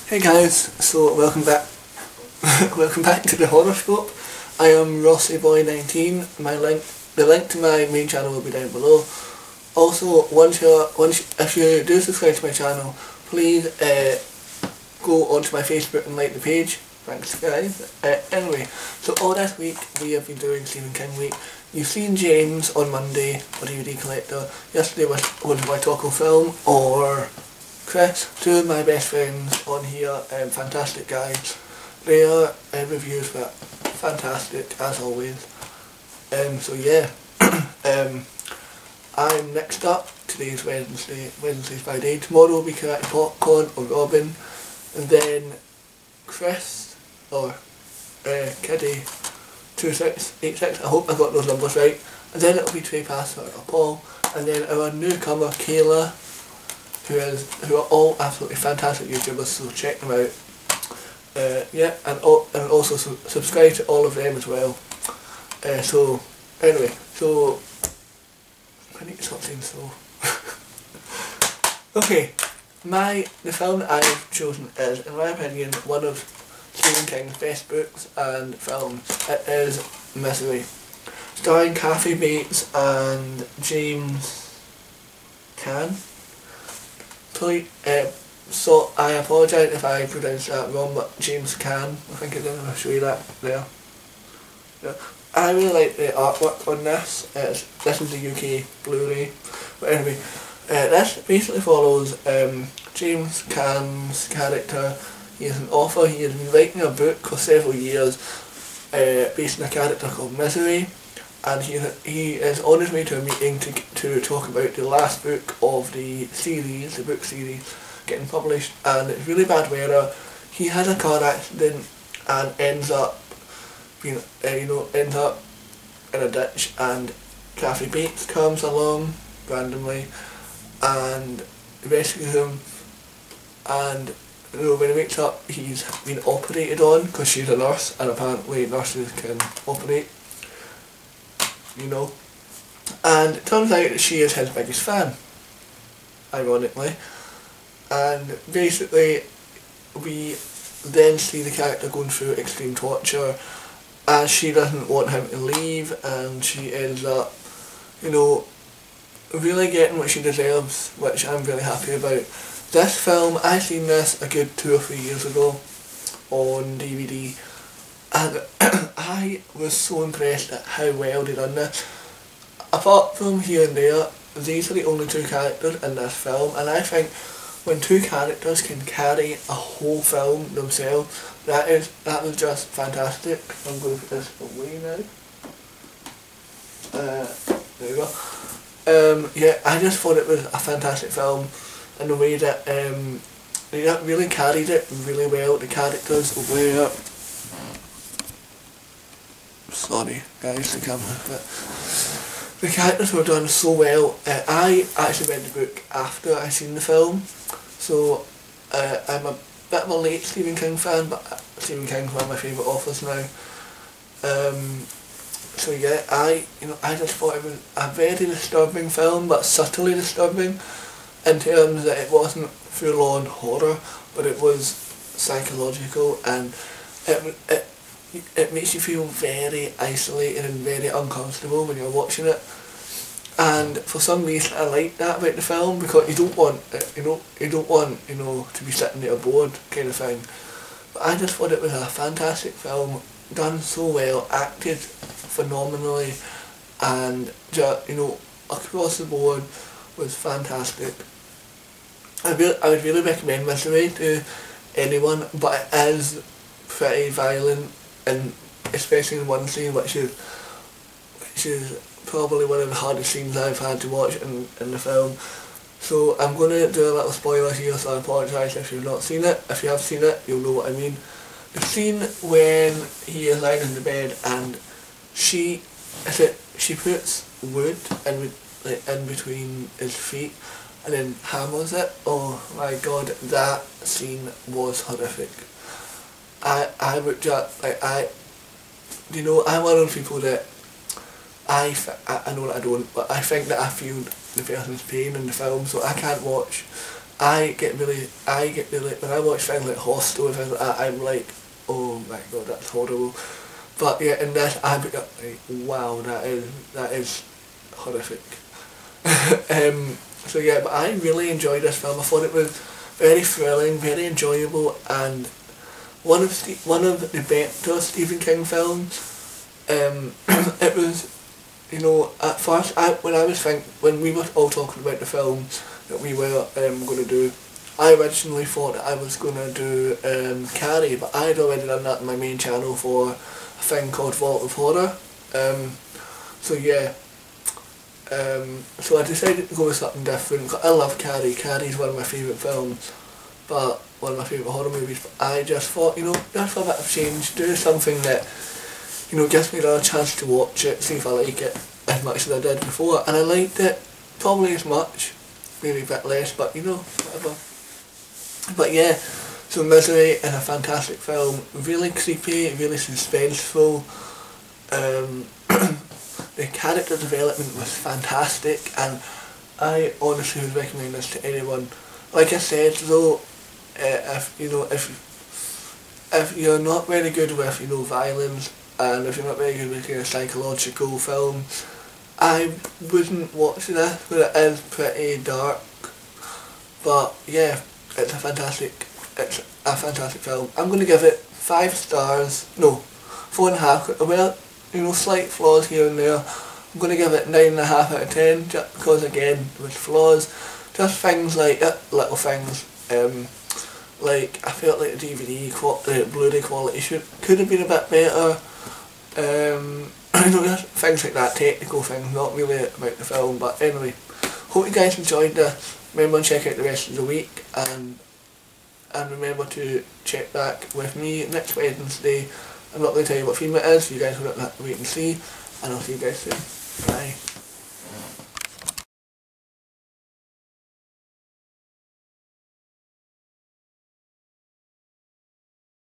Hey guys, so welcome back welcome back to the horoscope. I am RosseeBoy19. The link to my main channel will be down below. Also, if you do subscribe to my channel, please go onto my Facebook and like the page. Thanks guys. Anyway, so all this week we have been doing Stephen King week. You've seen James on Monday, a DVD collector. Yesterday was my Taco film, or Chris, two of my best friends on here, fantastic guys. Their reviews were fantastic as always. So yeah, I'm next up. Today's Wednesday's Friday. Tomorrow will be Karate Popcorn or Robin, and then Chris or Kiddy 2686. I hope I got those numbers right. And then it'll be Trey Passer or Paul, and then our newcomer Kayla, who are all absolutely fantastic YouTubers, so check them out. Yeah, and also subscribe to all of them as well. So anyway, so I need to stop saying so. Okay, the film that I've chosen is, in my opinion, one of Stephen King's best books and films. It is Misery, starring Kathy Bates and James Caan. So I apologise if I pronounced that wrong, but James Caan, I think it is. I'll show you that there. Yeah. I really like the artwork on this. This is the UK Blu-ray. But anyway, this basically follows James Caan's character. He is an author. He has been writing a book for several years based on a character called Misery. And he is on his way to a meeting to talk about the last book of the book series getting published, and it's really bad weather. He has a car accident and ends up in a ditch, and Kathy Bates comes along randomly and rescues him, and when he wakes up he's been operated on because she's a nurse, and apparently nurses can operate. And it turns out that she is his biggest fan, ironically, and basically we then see the character going through extreme torture as she doesn't want him to leave, and she ends up, really getting what she deserves, which I'm really happy about. This film, I seen this a good 2 or 3 years ago on DVD, and I was so impressed at how well they done this. Apart from here and there, these are the only two characters in this film, and I think when two characters can carry a whole film themselves, that was just fantastic. I'm going to put this away now. There we go. Yeah, I just thought it was a fantastic film in the way that they really carried it really well. The characters were... Sorry guys, the camera. But the characters were done so well. I actually read the book after I seen the film, so I'm a bit of a late Stephen King fan, but Stephen King's one of my favourite authors now. So yeah, I just thought it was a very disturbing film, but subtly disturbing in terms that it wasn't full on horror, but it was psychological, and it makes you feel very isolated and very uncomfortable when you're watching it. And for some reason I like that about the film, because you don't want to be sitting there bored kind of thing. But I just thought it was a fantastic film, done so well, acted phenomenally, and just, across the board was fantastic. I would really recommend Misery to anyone, but it is pretty violent, and especially in one scene which is probably one of the hardest scenes I've had to watch in the film. So I'm going to do a little spoiler here, so I apologise if you've not seen it. If you have seen it, you'll know what I mean. The scene when he is lying in the bed and she puts wood in between his feet and then hammers it. Oh my god, that scene was horrific. I would just, you know, I'm one of those people that I know that I don't, but I think that I feel the person's pain in the film, so I can't watch. I get really, when I watch things like Hostel and things like that, I'm like, oh my god, that's horrible. But yeah, in this, I'm like, wow, that is horrific. So yeah, but I really enjoyed this film. I thought it was very thrilling, very enjoyable, and one of the better Stephen King films. It was, you know, at first, when we were all talking about the film that we were going to do, I originally thought that I was going to do Carrie, but I'd already done that on my main channel for a thing called Vault of Horror. So yeah, so I decided to go with something different. I love Carrie. Carrie's one of my favourite films, but one of my favourite horror movies. But I just thought, you know, just for a bit of change, do something that, you know, gives me another chance to watch it, see if I like it as much as I did before. And I liked it probably as much, maybe a bit less, but you know, whatever. But yeah, so Misery is a fantastic film, really creepy, really suspenseful. The character development was fantastic, and I honestly would recommend this to anyone. Like I said though, if you're not very good with, you know, violence, and if you're not very good with kind of psychological film, I wouldn't watch this, but it is pretty dark. But yeah, it's a fantastic film. I'm going to give it 5 stars, no, 4.5, well, you know, slight flaws here and there. I'm going to give it 9.5 out of 10, just because again, with flaws, just things like, little things, like, I felt like the DVD, Blu-ray quality could have been a bit better. You know, just things like that, technical things, not really about the film. But anyway, hope you guys enjoyed this. Remember to check out the rest of the week, and remember to check back with me next Wednesday. I'm not going to tell you what film it is, you guys will have to wait and see, and I'll see you guys soon. Bye.